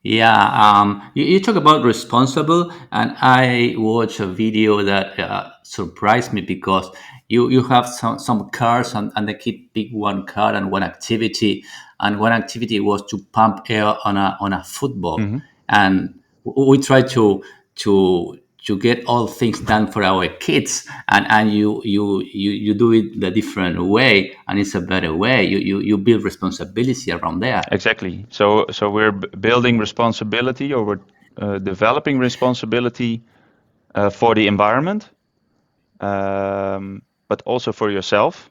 Yeah, you talk about responsible, and I watched a video that surprised me because you have some cars, and they keep pick one car and one activity, and one activity was to pump air on a football, Hmm. and we try to get all things done for our kids, and you do it the different way, and it's a better way. You build responsibility around there. Exactly. So we're building responsibility, or we're developing responsibility for the environment, but also for yourself.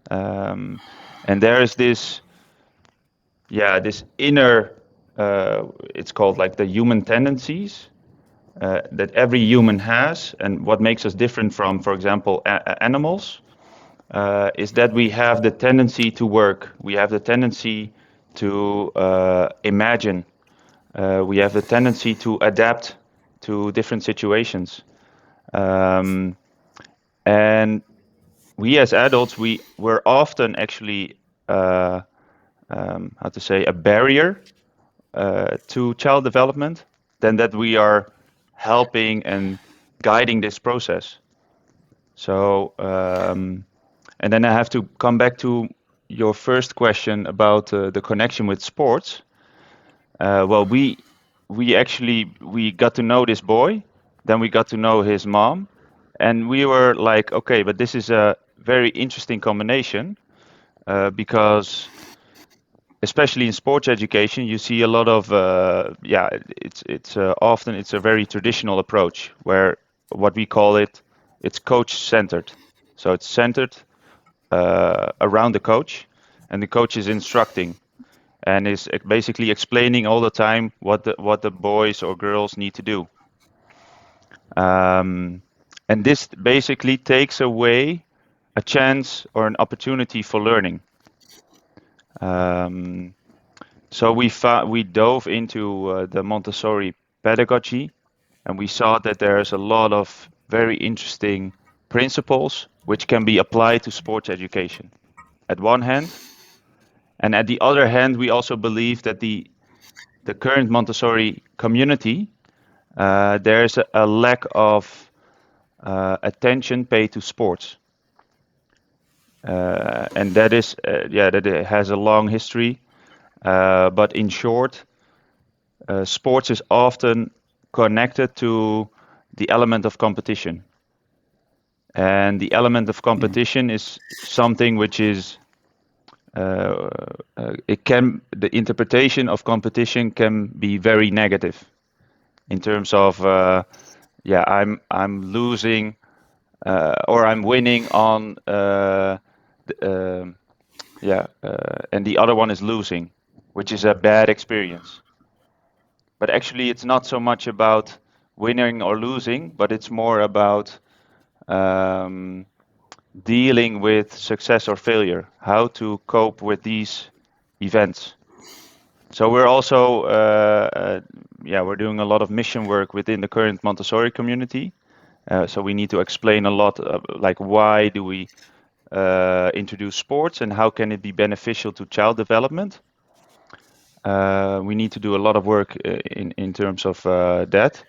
Um, and there is this, yeah, this inner, it's called like the human tendencies that every human has, and what makes us different from, for example, animals, is that we have the tendency to work. We have the tendency to imagine. We have the tendency to adapt to different situations. Um, and we as adults, we're often actually, uh, how to say, a barrier to child development, than that we are helping and guiding this process. So, and then I have to come back to your first question about the connection with sports. Well, we actually we got to know this boy, then we got to know his mom, and we were like, okay, but this is a very interesting combination because especially in sports education, you see a lot of yeah, it's often it's a very traditional approach where what we call it, it's coach centered. So it's centered around the coach, and the coach is instructing and is basically explaining all the time what the boys or girls need to do. Um, and this basically takes away a chance or an opportunity for learning. Um, so we dove into the Montessori pedagogy, and we saw that there's a lot of very interesting principles which can be applied to sports education at one hand, and at the other hand, we also believe that the current Montessori community, there's a lack of attention paid to sports, and that is yeah, that it has a long history. But in short, sports is often connected to the element of competition, and the element of competition is something which is uh, it can the interpretation of competition can be very negative in terms of yeah, I'm losing or I'm winning on the, yeah, and the other one is losing, which is a bad experience. But actually, it's not so much about winning or losing, but it's more about um, dealing with success or failure, how to cope with these events. So we're also, yeah, we're doing a lot of mission work within the current Montessori community. So we need to explain a lot, like why do we introduce sports and how can it be beneficial to child development. We need to do a lot of work in terms of that.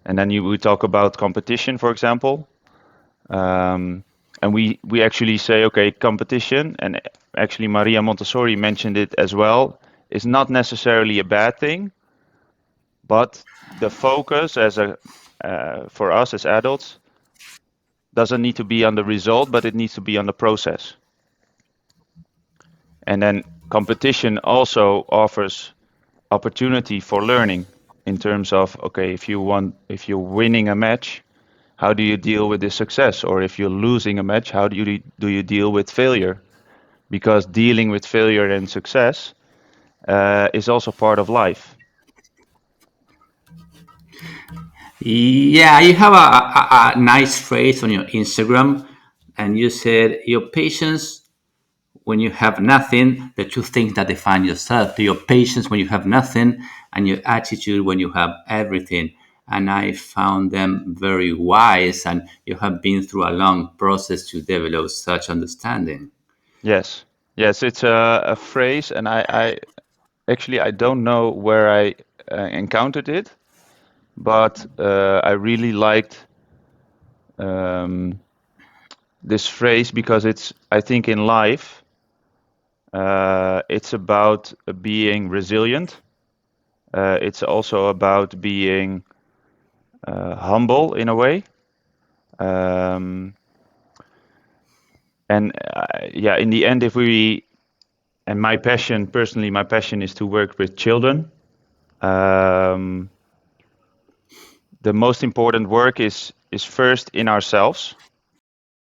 And then we talk about competition, for example. Um, and we actually say, okay, competition, and actually Maria Montessori mentioned it as well, is not necessarily a bad thing, but the focus as a for us as adults doesn't need to be on the result, but it needs to be on the process. And then competition also offers opportunity for learning in terms of, okay, if you're winning a match, how do you deal with this success? Or if you're losing a match, how do you deal with failure? Because dealing with failure and success is also part of life. Yeah, you have a nice phrase on your Instagram, and you said your patience when you have nothing, the two things that define yourself. Your patience when you have nothing, and your attitude when you have everything. And I found them very wise, and you have been through a long process to develop such understanding. Yes, yes, it's a phrase, and I actually I don't know where I encountered it, but I really liked um, this phrase because I think in life, it's about being resilient. It's also about being humble in a way. Um, and yeah, in the end, if we, and my passion, personally, my passion is to work with children. Um, the most important work is first in ourselves.